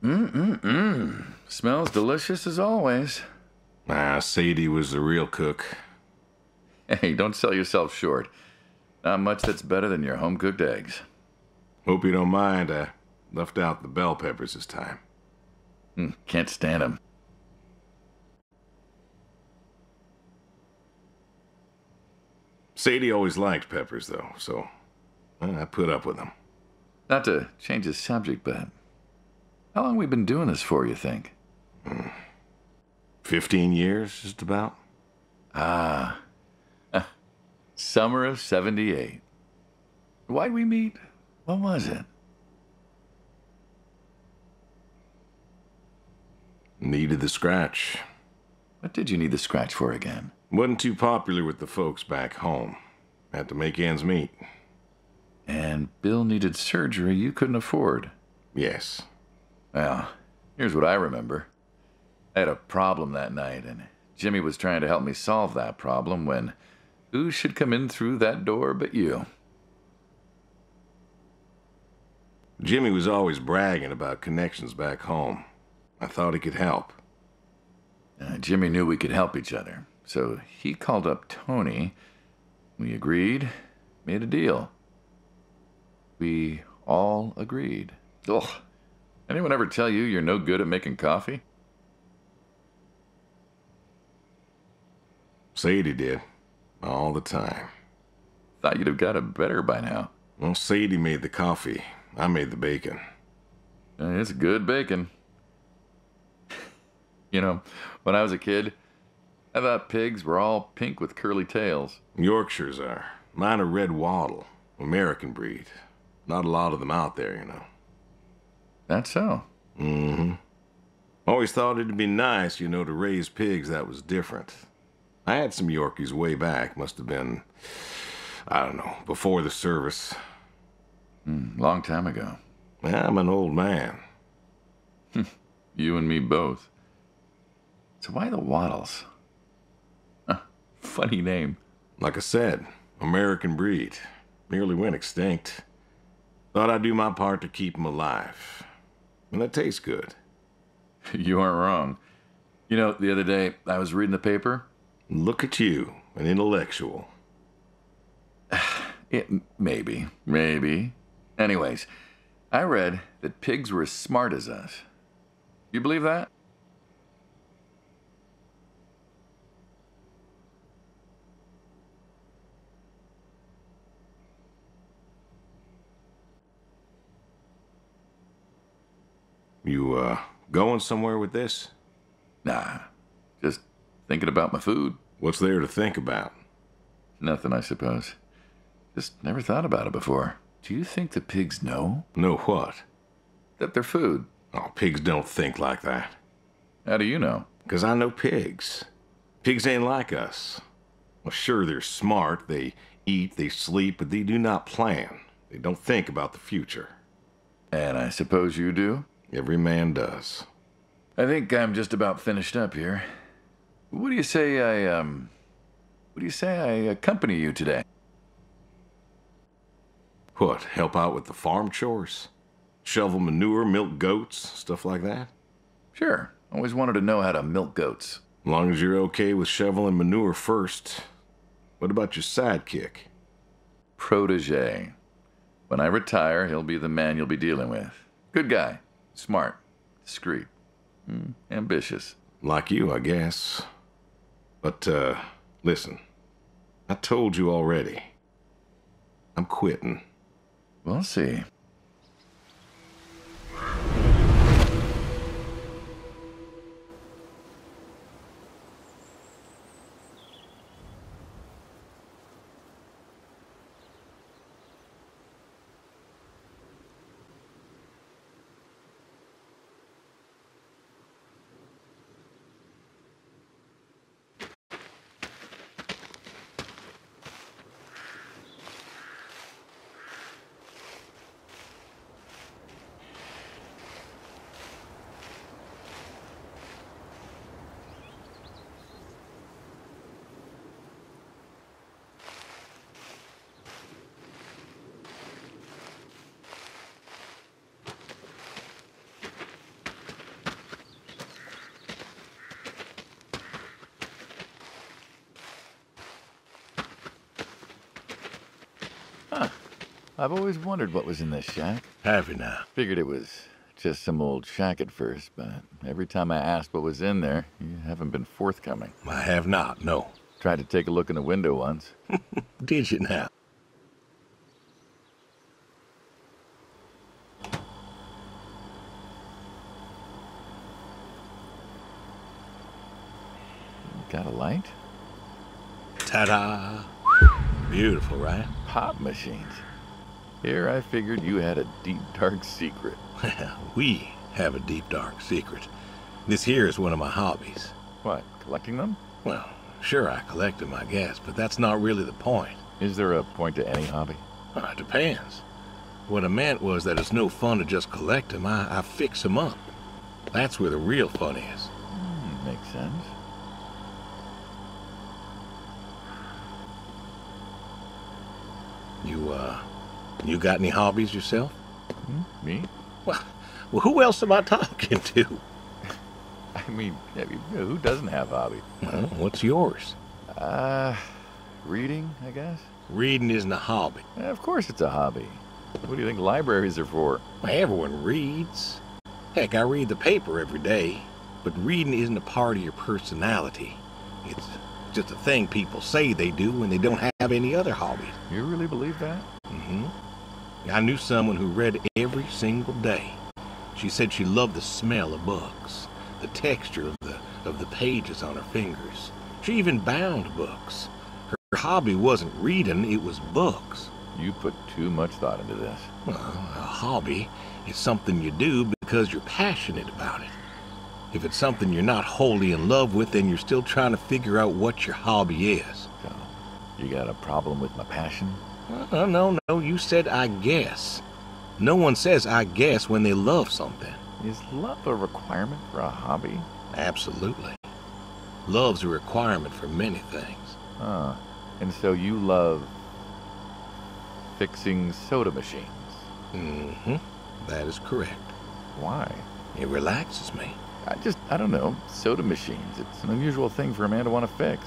Mmm. Smells delicious as always. Sadie was the real cook. Hey, don't sell yourself short. Not much that's better than your home-cooked eggs. Hope you don't mind, I left out the bell peppers this time. Can't stand them. Sadie always liked peppers, though, so I put up with them. Not to change the subject, but how long we been doing this for, you think? 15 years, just about. Ah. Summer of 78. Why'd we meet? What was it? Needed the scratch. What did you need the scratch for again? Wasn't too popular with the folks back home. Had to make ends meet. And Bill needed surgery you couldn't afford. Yes. Well, here's what I remember. I had a problem that night, and Jimmy was trying to help me solve that problem when who should come in through that door but you? Jimmy was always bragging about connections back home. I thought he could help. Jimmy knew we could help each other, so he called up Tony. We agreed, made a deal. We all agreed. Ugh. Anyone ever tell you you're no good at making coffee? Sadie did. All the time. Thought you'd have got it better by now. Well, Sadie made the coffee. I made the bacon. It's good bacon. You know, when I was a kid, I thought pigs were all pink with curly tails. Yorkshires are. Mine are red wattle. American breed. Not a lot of them out there, you know. That's so. Mm-hmm. Always thought it'd be nice, to raise pigs that was different. I had some Yorkies way back. Must have been, I don't know, before the service. Long time ago. I'm an old man. You and me both. So why the Waddles? Funny name. Like I said, American breed. Nearly went extinct. Thought I'd do my part to keep them alive. And that tastes good. You aren't wrong. The other day, I was reading the paper. Look at you, an intellectual. Maybe. Anyways, I read that pigs were as smart as us. You believe that? You, going somewhere with this? Nah, just thinking about my food. What's there to think about? Nothing, I suppose. Just never thought about it before. Do you think the pigs know? Know what? That they're food. Oh, pigs don't think like that. How do you know? 'Cause I know pigs. Pigs ain't like us. Well, sure, they're smart. They eat, they sleep, but they do not plan. They don't think about the future. And I suppose you do? Every man does. I think I'm just about finished up here. What do you say I accompany you today? What, help out with the farm chores? Shovel manure, milk goats, stuff like that? Sure. Always wanted to know how to milk goats. As long as you're okay with shoveling manure first. What about your sidekick? Protege. When I retire, he'll be the man you'll be dealing with. Good guy. Smart. Discreet. Ambitious. Like you, I guess. But, listen. I told you already. I'm quitting. We'll see. I've always wondered what was in this shack. Have you now? Figured it was just some old shack at first, but every time I asked what was in there, you haven't been forthcoming. I have not, no. Tried to take a look in the window once. Did you now? Got a light? Ta-da! Beautiful, right? Pop machines. Here I figured you had a deep, dark secret. We have a deep, dark secret. This here is one of my hobbies. What, collecting them? Well, sure, I collect them, I guess, but that's not really the point. Is there a point to any hobby? It depends. What I meant was that it's no fun to just collect them. I fix them up. That's where the real fun is. Makes sense. You got any hobbies yourself? Me? Well, who else am I talking to? I mean, who doesn't have hobbies? Well, what's yours? Reading, I guess? Reading isn't a hobby. Of course it's a hobby. What do you think libraries are for? Well, everyone reads. Heck, I read the paper every day. But reading isn't a part of your personality. It's just a thing people say they do when they don't have any other hobbies. You really believe that? Mm-hmm. I knew someone who read every single day. She said she loved the smell of books, the texture of the pages on her fingers. She even bound books. Her hobby wasn't reading, it was books. You put too much thought into this. Well, a hobby is something you do because you're passionate about it. If it's something you're not wholly in love with, then you're still trying to figure out what your hobby is. So, you got a problem with my passion? No, you said I guess. No one says I guess when they love something. Is love a requirement for a hobby? Absolutely. Love's a requirement for many things. And so you love fixing soda machines? Mm-hmm. That is correct. Why? It relaxes me. I don't know, soda machines. It's an unusual thing for a man to want to fix.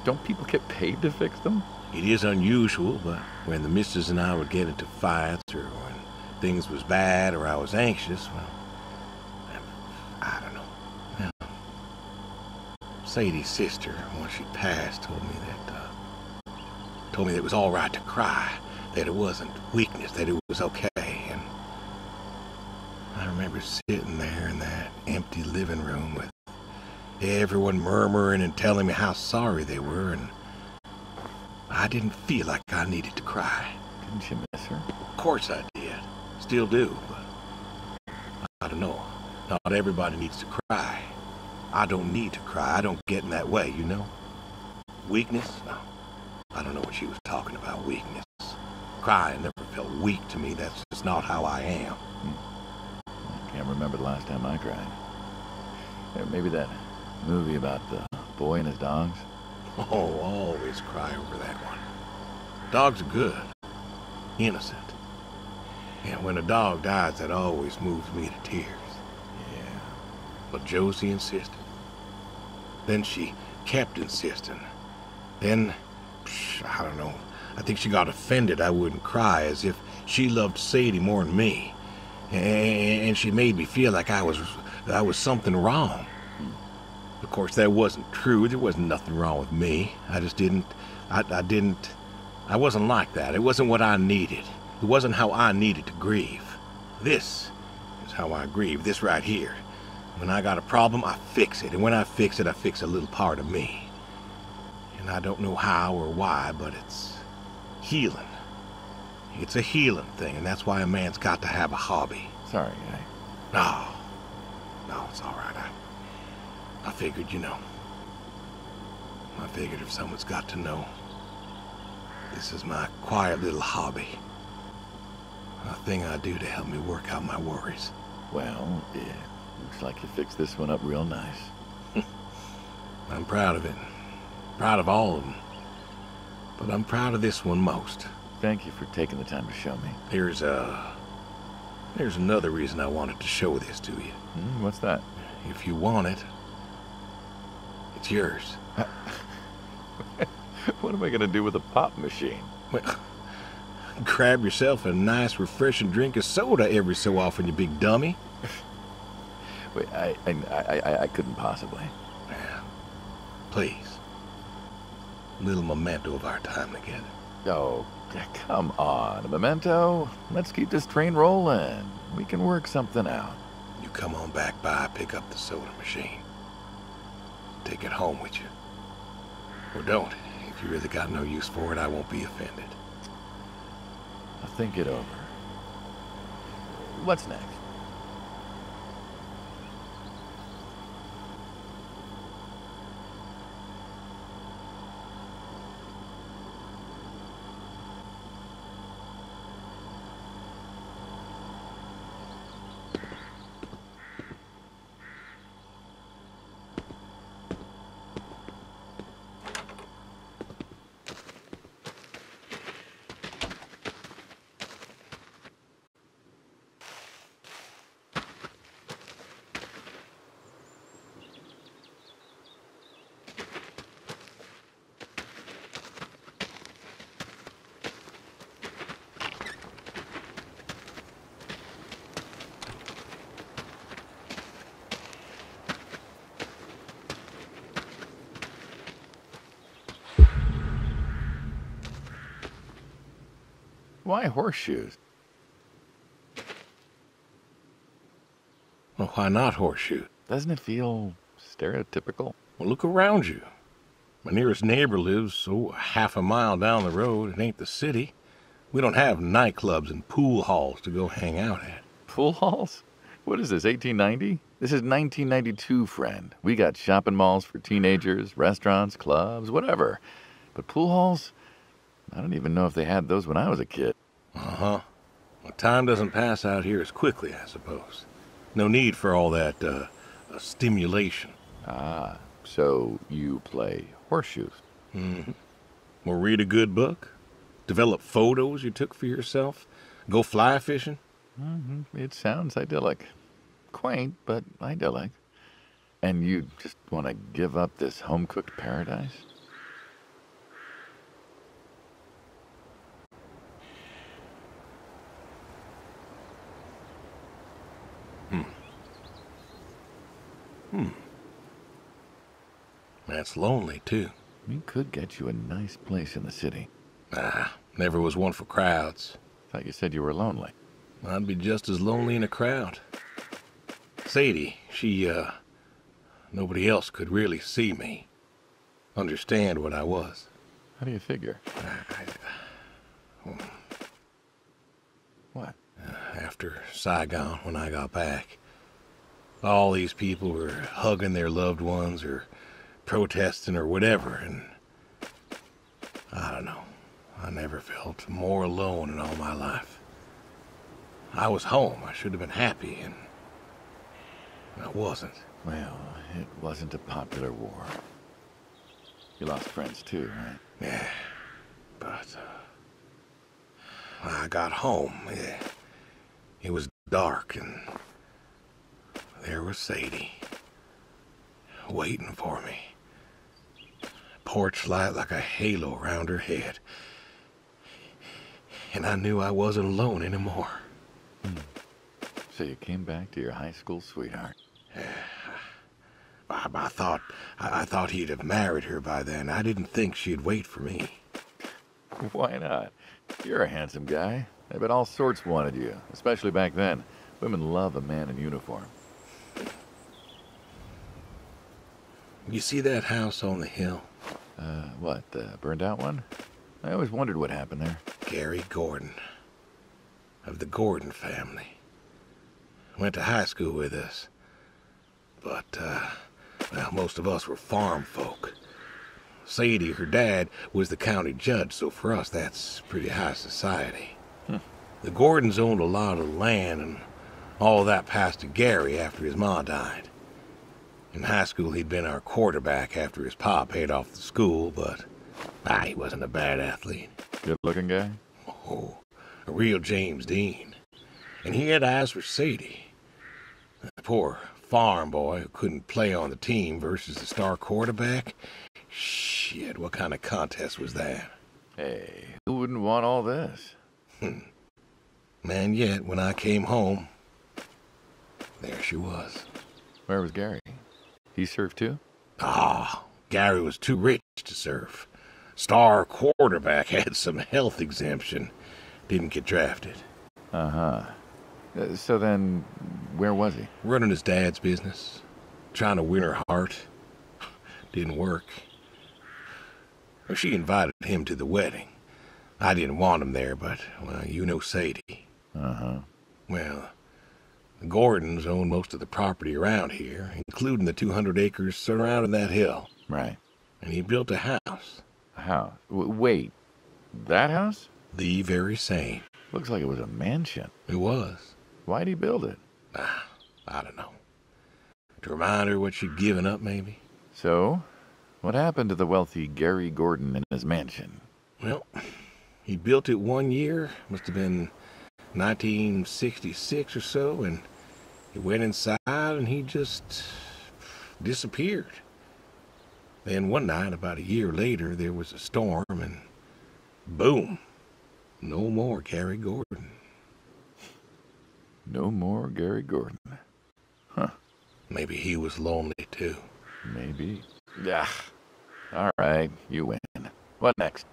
Don't people get paid to fix them? It is unusual, but when the missus and I would get into fights, or when things was bad, or I was anxious, well, I don't know. Well, Sadie's sister, once she passed, told me that it was all right to cry, that it wasn't weakness, that it was okay. And I remember sitting there in that empty living room with everyone murmuring and telling me how sorry they were, and I didn't feel like I needed to cry. Didn't you miss her? Of course I did. Still do, but I don't know. Not everybody needs to cry. I don't need to cry. I don't get in that way, you know? Weakness? No. I don't know what she was talking about, weakness. Crying never felt weak to me. That's just not how I am. I can't remember the last time I cried. Maybe that movie about the boy and his dogs? Oh, always cry over that one. Dogs are good. Innocent. And when a dog dies, that always moves me to tears. Yeah. But Josie insisted. Then she kept insisting. Then, I don't know. I think she got offended I wouldn't cry, as if she loved Sadie more than me. And she made me feel like I was something wrong. Of course, that wasn't true. There wasn't nothing wrong with me. I just didn't... I wasn't like that. It wasn't what I needed. It wasn't how I needed to grieve. This is how I grieve. This right here. When I got a problem, I fix it. And when I fix it, I fix a little part of me. And I don't know how or why, but it's healing. It's a healing thing, and that's why a man's got to have a hobby. Sorry, guy. No, it's all right. I figured, you know. I figured if someone's got to know, this is my quiet little hobby. A thing I do to help me work out my worries. Well, yeah, looks like you fixed this one up real nice. I'm proud of it. Proud of all of them. But I'm proud of this one most. Thank you for taking the time to show me. There's another reason I wanted to show this to you. What's that? If you want it, it's yours. What am I going to do with a pop machine? Well, Grab yourself a nice, refreshing drink of soda every so often, you big dummy. Wait, I couldn't possibly. Yeah. Please. A little memento of our time together. Oh, come on. A memento? Let's keep this train rolling. We can work something out. You come on back by, pick up the soda machine. Take it home with you. Or don't. If you really got no use for it, I won't be offended. I'll think it over. What's next? Why horseshoes? Well, why not horseshoe? Doesn't it feel stereotypical? Well, look around you. My nearest neighbor lives, half a mile down the road. It ain't the city. We don't have nightclubs and pool halls to go hang out at. Pool halls? What is this, 1890? This is 1992, friend. We got shopping malls for teenagers, restaurants, clubs, whatever. But pool halls? I don't even know if they had those when I was a kid. Uh-huh. Well, time doesn't pass out here as quickly, I suppose. No need for all that, stimulation. Ah, so you play horseshoes. Mm-hmm. Or read a good book? Develop photos you took for yourself? Go fly fishing? Mm-hmm. It sounds idyllic. Quaint, but idyllic. And you just want to give up this home-cooked paradise? That's lonely, too. We could get you a nice place in the city. Never was one for crowds. Thought you said you were lonely. I'd be just as lonely in a crowd. Sadie, nobody else could really see me. Understand what I was. How do you figure? What? After Saigon, when I got back, all these people were hugging their loved ones or protesting or whatever, and I don't know. I never felt more alone in all my life. I was home. I should have been happy, and I wasn't. Well, it wasn't a popular war. You lost friends too, right? Yeah, but I got home. Yeah. It was dark, and there was Sadie, waiting for me. Porch light like a halo around her head. And I knew I wasn't alone anymore. So you came back to your high school sweetheart. I thought he'd have married her by then. I didn't think she'd wait for me. Why not? You're a handsome guy. I bet all sorts wanted you, especially back then. Women love a man in uniform. You see that house on the hill? What, the burned out one? I always wondered what happened there. Gary Gordon, of the Gordon family. Went to high school with us. But, well, most of us were farm folk. Sadie, her dad, was the county judge, so for us that's pretty high society. The Gordons owned a lot of land, and all that passed to Gary after his ma died. In high school, he'd been our quarterback after his pa paid off the school, but he wasn't a bad athlete. Good-looking guy? Oh, a real James Dean. And he had eyes for Sadie. The poor farm boy who couldn't play on the team versus the star quarterback. Shit, what kind of contest was that? Hey, who wouldn't want all this? And yet, when I came home, there she was. Where was Gary? He surfed too? Ah, Gary was too rich to surf. Star quarterback had some health exemption. Didn't get drafted. Uh-huh. So then, where was he? Running his dad's business. Trying to win her heart. Didn't work. Well, she invited him to the wedding. I didn't want him there, but, well, you know Sadie. Uh-huh. Well, the Gordons own most of the property around here, including the 200 acres surrounding that hill. Right. And he built a house. A house? Wait, that house? The very same. Looks like it was a mansion. It was. Why'd he build it? I don't know. To remind her what she'd given up, maybe? So, what happened to the wealthy Gary Gordon in his mansion? Well, he built it one year, must have been 1966 or so, and he went inside and he just disappeared. Then one night, about a year later, there was a storm and boom, no more Gary Gordon. No more Gary Gordon. Huh. Maybe he was lonely too. Maybe. Yeah. All right, you win. What next?